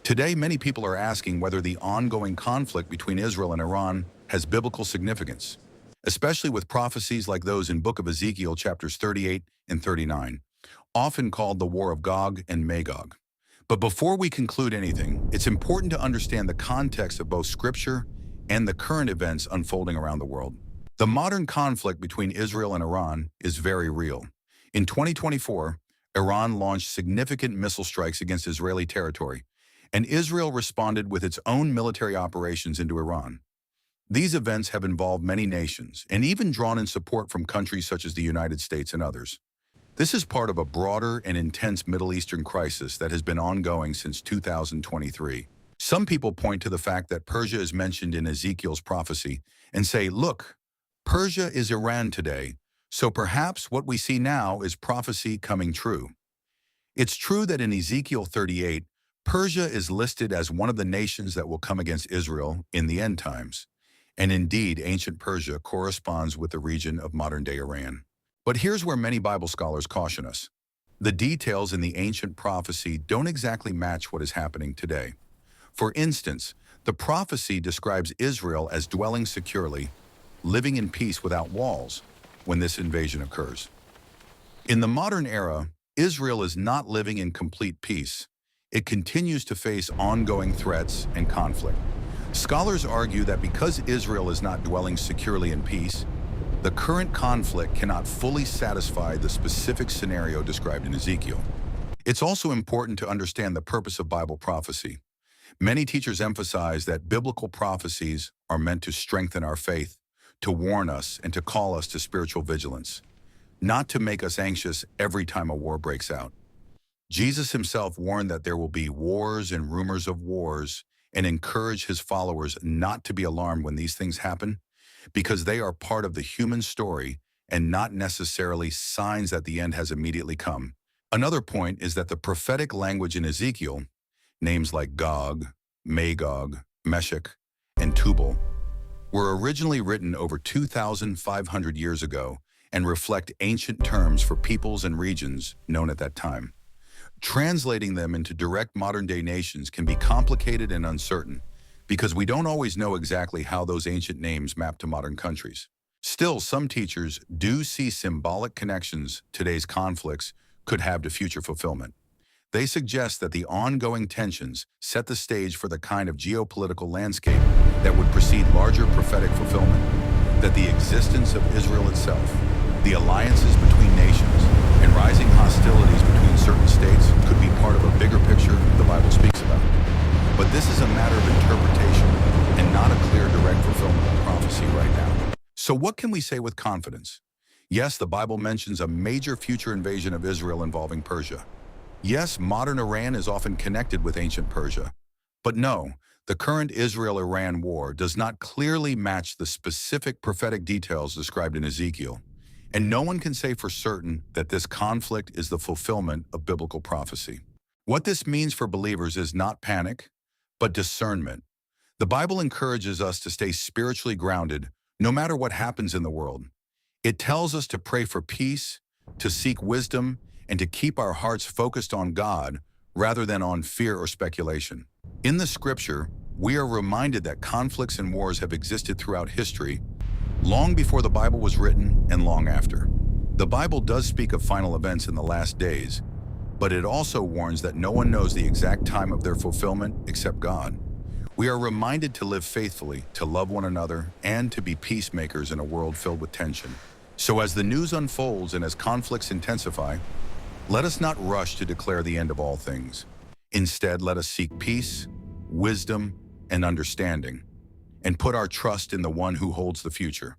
Today, many people are asking whether the ongoing conflict between Israel and Iran has biblical significance, especially with prophecies like those in Book of Ezekiel chapters 38 and 39, often called the War of Gog and Magog. But before we conclude anything, it's important to understand the context of both Scripture and the current events unfolding around the world. The modern conflict between Israel and Iran is very real. In 2024, Iran launched significant missile strikes against Israeli territory, and Israel responded with its own military operations into Iran. These events have involved many nations and even drawn in support from countries such as the United States and others. This is part of a broader and intense Middle Eastern crisis that has been ongoing since 2023. Some people point to the fact that Persia is mentioned in Ezekiel's prophecy and say, look, Persia is Iran today, so perhaps what we see now is prophecy coming true. It's true that in Ezekiel 38, Persia is listed as one of the nations that will come against Israel in the end times. And indeed, ancient Persia corresponds with the region of modern-day Iran. But here's where many Bible scholars caution us. The details in the ancient prophecy don't exactly match what is happening today. For instance, the prophecy describes Israel as dwelling securely, living in peace without walls, when this invasion occurs. In the modern era, Israel is not living in complete peace. It continues to face ongoing threats and conflict. Scholars argue that because Israel is not dwelling securely in peace, the current conflict cannot fully satisfy the specific scenario described in Ezekiel. It's also important to understand the purpose of Bible prophecy. Many teachers emphasize that biblical prophecies are meant to strengthen our faith, to warn us, and to call us to spiritual vigilance, not to make us anxious every time a war breaks out. Jesus himself warned that there will be wars and rumors of wars and encouraged his followers not to be alarmed when these things happen, because they are part of the human story and not necessarily signs that the end has immediately come. Another point is that the prophetic language in Ezekiel, names like Gog, Magog, Meshech, and Tubal, were originally written over 2,500 years ago and reflect ancient terms for peoples and regions known at that time. Translating them into direct modern-day nations can be complicated and uncertain because we don't always know exactly how those ancient names map to modern countries. Still, some teachers do see symbolic connections today's conflicts could have to future fulfillment. They suggest that the ongoing tensions set the stage for the kind of geopolitical landscape that would precede larger prophetic fulfillment, that the existence of Israel itself, the alliances between nations, and rising hostilities between certain states could be part of a bigger picture the Bible speaks about. But this is a matter of interpretation and not a clear direct fulfillment of prophecy right now. So what can we say with confidence? Yes, the Bible mentions a major future invasion of Israel involving Persia. Yes, modern Iran is often connected with ancient Persia. But no, the current Israel-Iran war does not clearly match the specific prophetic details described in Ezekiel. And no one can say for certain that this conflict is the fulfillment of biblical prophecy. What this means for believers is not panic, but discernment. The Bible encourages us to stay spiritually grounded no matter what happens in the world. It tells us to pray for peace, to seek wisdom, and to keep our hearts focused on God rather than on fear or speculation. In the Scripture, we are reminded that conflicts and wars have existed throughout history, long before the Bible was written and long after. The Bible does speak of final events in the last days, but it also warns that no one knows the exact time of their fulfillment except God. We are reminded to live faithfully, to love one another, and to be peacemakers in a world filled with tension. So as the news unfolds and as conflicts intensify, let us not rush to declare the end of all things. Instead, let us seek peace, wisdom, and understanding, and put our trust in the one who holds the future.